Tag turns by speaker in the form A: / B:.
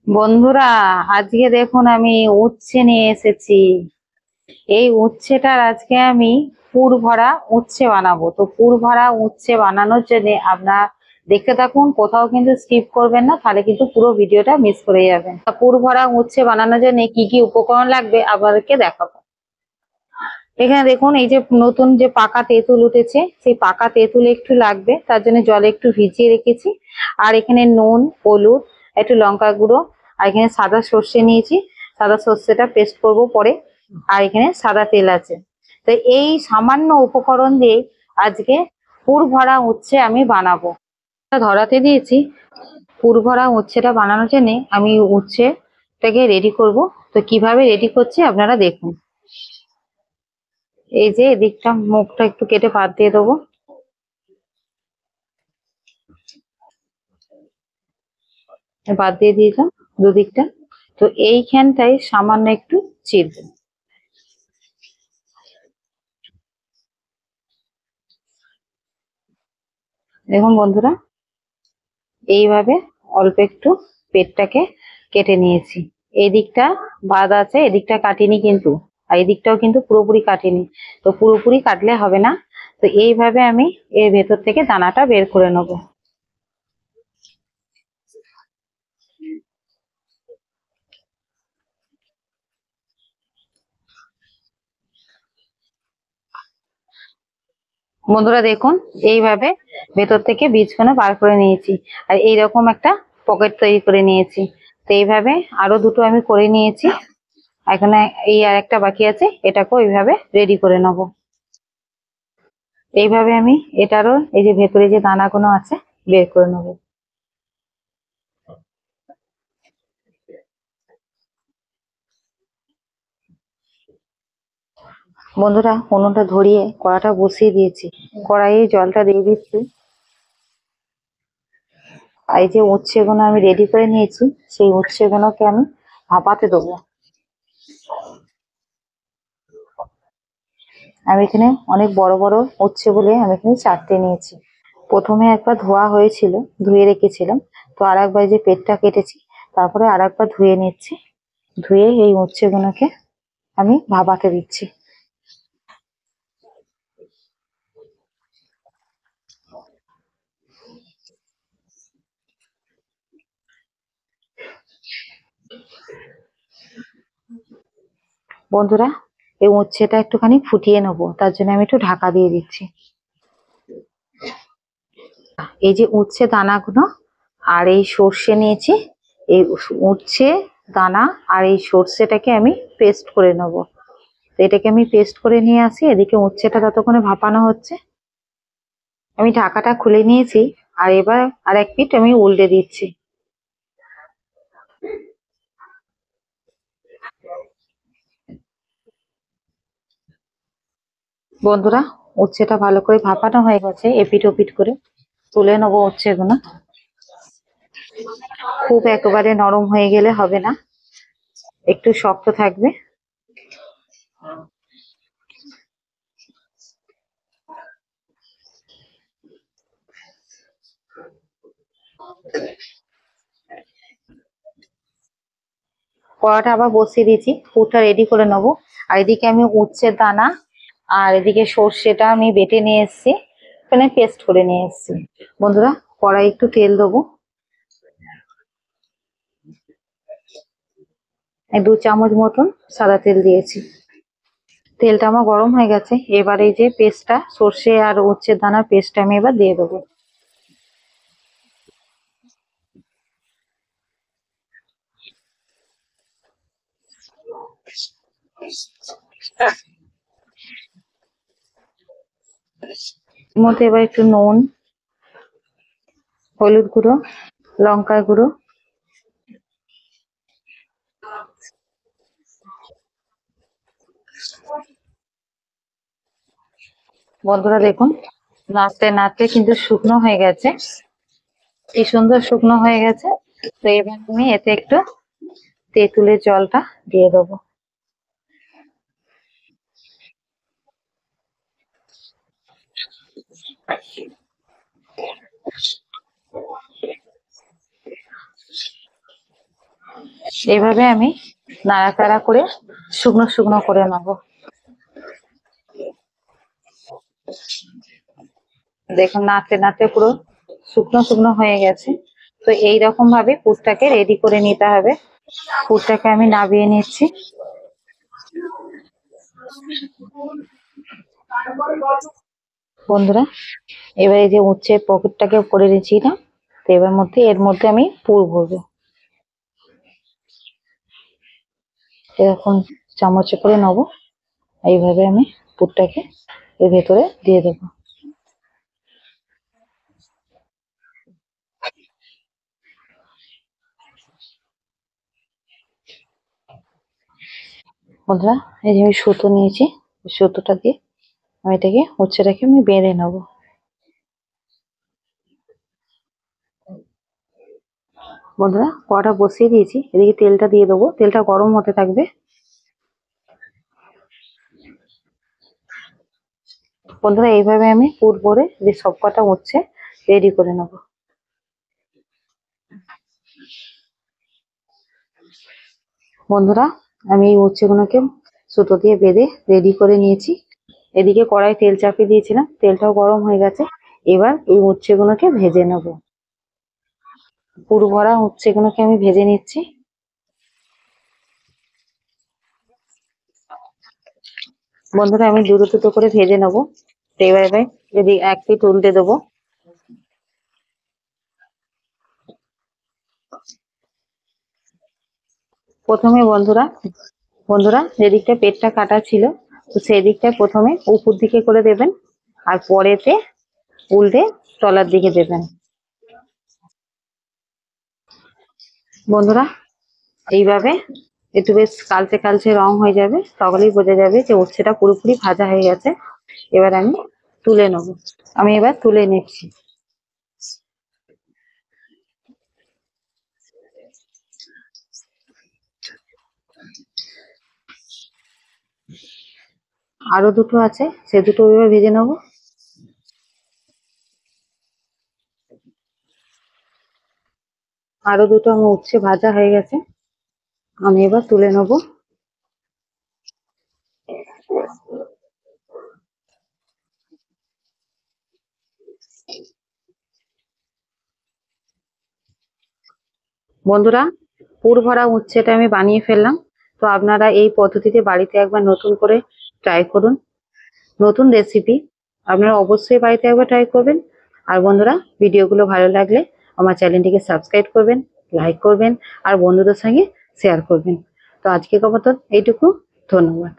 A: বন্ধুরা, আজকে দেখুন আমি উচ্ছে নিয়ে এসেছি। এই উচ্ছেটার আজকে আমি পুর ভরা উচ্ছে বানাবো। তো পুর ভরা উচ্ছে বানানোর জন্য আপনারা দেখতে থাকুন, কোথাও কিন্তু স্কিপ করবেন না, তাহলে কিন্তু পুরো ভিডিওটা মিস করে যাবেন। পুর ভরা উচ্ছে বানানোর জন্য কি কি উপকরণ লাগবে আপনাদেরকে দেখাবো। এখানে দেখুন, এই যে নতুন যে পাকা তেঁতুল উঠেছে, সেই পাকা তেঁতুল একটু লাগবে, তার জন্য জলে একটু ভিজিয়ে রেখেছি। আর এখানে নুন, হলুদ, একটু লঙ্কা গুঁড়ো, আর এখানে সাদা সর্ষে নিয়েছি, সাদা সর্ষেটা পেস্ট করব পরে। আর এখানে সাদা তেল আছে। তো এই সামান্য উপকরণ দিয়ে আজকে পুর ভরা উচ্ছে আমি বানাবো। ধরাতে দিয়েছি। পুর ভরা উচ্ছেটা বানানোর জন্য আমি উচ্ছেটাকে রেডি করব। তো কিভাবে রেডি করছি আপনারা দেখুন। এই যে এদিকটা মুখটা একটু কেটে বাদ দিয়ে দেবো, বাদ দিয়ে দিয়েছিলাম দুদিকটা। তো এইখানটায় সামান্য একটু চিড় দেব। দেখুন বন্ধুরা, এইভাবে অল্প একটু পেটটাকে কেটে নিয়েছি। এই দিকটা বাদ আছে, এদিকটা কাটিনি কিন্তু, আর এই দিকটাও কিন্তু পুরোপুরি কাটিনি। তো পুরোপুরি কাটলে হবে না। তো এইভাবে আমি এর ভেতর থেকে দানাটা বের করে নেবো। বন্ধুরা দেখুন, এইভাবে ভেতর থেকে বীজগুলো বার করে নিয়েছি। আর এইরকম একটা পকেট তৈরি করে নিয়েছি। তো এইভাবে আরো দুটো আমি করে নিয়েছি। এখানে এই আর একটা বাকি আছে, এটাকেও এইভাবে রেডি করে নেব। এইভাবে আমি এটারও এই যে ভেতরে যে দানাগুলো আছে বের করে নেব। বন্ধুরা, উনুনটা ধরিয়ে কড়াটা বসিয়ে দিয়েছি। কড়াইয়ে জলটা দিয়ে দিচ্ছি। আর এই যে উচ্ছেগুলো আমি রেডি করে নিয়েছি, সেই উচ্ছেগুলোকে আমি ভাপাতে দেবো। আমি এখানে অনেক বড় বড় উচ্ছে বলে আমি এখানে 4টে নিয়েছি। প্রথমে একবার ধোয়া হয়েছিল, ধুয়ে রেখেছিলাম। তো আর একবার যে পেটটা কেটেছি, তারপরে আর একবার ধুয়ে নিচ্ছি। ধুয়ে এই উচ্ছেগুলোকে আমি ভাপাতে দিচ্ছি। বন্ধুরা, এই উচ্ছেটা একটুখানি ফুটিয়ে নেবো, তার জন্য আমি একটু ঢাকা দিয়ে দিচ্ছি। এই যে উচ্ছে দানাগুলো আর এই সর্ষে নিয়েছি, এই উচ্ছে দানা আর এই সর্ষেটাকে আমি পেস্ট করে নেবো। তো এটাকে আমি পেস্ট করে নিয়ে আসি, এদিকে উচ্ছেটা ততক্ষণে ভাপানো হচ্ছে। আমি ঢাকাটা খুলে নিয়েছি। আর এবার আর এক পিঠ আমি উল্টে দিচ্ছি। বন্ধুরা, উচ্ছেটা ভালো করে ভাপানো হয়ে গেছে, এপিঠ ওপিঠ করে তুলে নেবো উচ্ছেগুলো। খুব একেবারে নরম হয়ে গেলে হবে না, একটু শক্ত থাকবে। কড়াটা আবার বসিয়ে দিয়েছি, পুরটা রেডি করে নেবো। আর এদিকে আমি উচ্ছের দানা আর এদিকে সর্ষেটা আমি বেটে নিয়ে এসেছি, মানে পেস্ট করে নিয়ে এসেছি। বন্ধুরা, কড়াই একটু তেল দেবো। 2 চামচ মতন সাদা তেল দিয়েছি। তেলটা আমার গরম হয়ে গেছে। এবার এই যে পেস্টটা, সর্ষে আর উচ্ছের দানার পেস্টটা আমি এবার দিয়ে দেবো। এর মধ্যে এবার একটু নুন, হলুদ গুঁড়ো, লঙ্কার গুঁড়ো। বন্ধুরা দেখুন, নাড়তে নাড়তে কিন্তু শুকনো হয়ে গেছে, কি সুন্দর শুকনো হয়ে গেছে। তো এবার আমি এতে একটু তেঁতুলের জলটা দিয়ে দেবো। এইভাবে আমি নাড়াচাড়া করে শুকনো শুকনো করে নেবো। দেখুন নাড়তে নাড়তে পুরো শুকনো শুকনো হয়ে গেছে। তো এইরকম ভাবে পুরটাকে রেডি করে নিতে হবে। পুরটাকে আমি নামিয়ে নিচ্ছি। বন্ধুরা, এবার এই যে উচ্ছের পকেটটাকে করে নিচ্ছি না, তো এর মধ্যে আমি পুর ভরবো। এরকম চামচে করে নেবো। এইভাবে আমি পুরটাকে এর ভেতরে দিয়ে দেবো। বন্ধুরা, এই যে আমি সুতো নিয়েছি, সুতোটা দিয়ে আমি এটাকে উচ্ছেটাকে আমি বেঁধে নেবো। বন্ধুরা, কড়াটা বসিয়ে দিয়েছি, এদিকে তেলটা দিয়ে দেবো। তেলটা গরম হতে থাকবে। বন্ধুরা, এইভাবে আমি পুর ভরে যে সবকটা উচ্ছে রেডি করে নেব। বন্ধুরা, আমি এই উচ্ছেগুলোকে সুতো দিয়ে বেঁধে রেডি করে নিয়েছি। এদিকে কড়াই তেল চাপিয়ে দিয়েছিলাম, তেলটাও গরম হয়ে গেছে। এবার এই উচ্ছেগুলোকে ভেজে নেব। পুর ভরা উচ্ছেগুলোকে আমি ভেজে নিচ্ছি। বন্ধুরা, আমি দুটো দুটো করে ভেজে নেবো। তো এবার যদি এক পিঠ উল্টে দেবো। প্রথমে বন্ধুরা যেদিকটা পেটটা কাটা ছিল, তো সেই দিকটা প্রথমে উপর দিকে করে দেবেন, আর পরেতে উল্টে তলার দিকে দেবেন। বন্ধুরা, এইভাবে একটু বেশ কালচে কালচে রং হয়ে যাবে, তখনই বোঝা যাবে যে উচ্ছেটা পুরোপুরি ভাজা হয়ে গেছে। এবার আমি তুলে নেব। আমি এবার তুলে নিচ্ছি। আরো দুটো আছে, সে দুটো এবার ভেজে নেব। আরো দুটো আমার উচ্ছে ভাজা হয়ে গেছে, আমি এবার তুলে নেব। বন্ধুরা, পুর ভরা উচ্ছেটা আমি বানিয়ে ফেললাম। তো আপনারা এই পদ্ধতিতে বাড়িতে একবার নতুন করে ট্রাই করুন। নতুন রেসিপি, আপনারা অবশ্যই বাড়িতে একবার ট্রাই করবেন। আর বন্ধুরা, ভিডিওগুলো ভালো লাগলে আমার চ্যানেলটিকে সাবস্ক্রাইব করবেন, লাইক করবেন, আর বন্ধুদের সঙ্গে শেয়ার করবেন। তো আজকের মতন এইটুকু। ধন্যবাদ।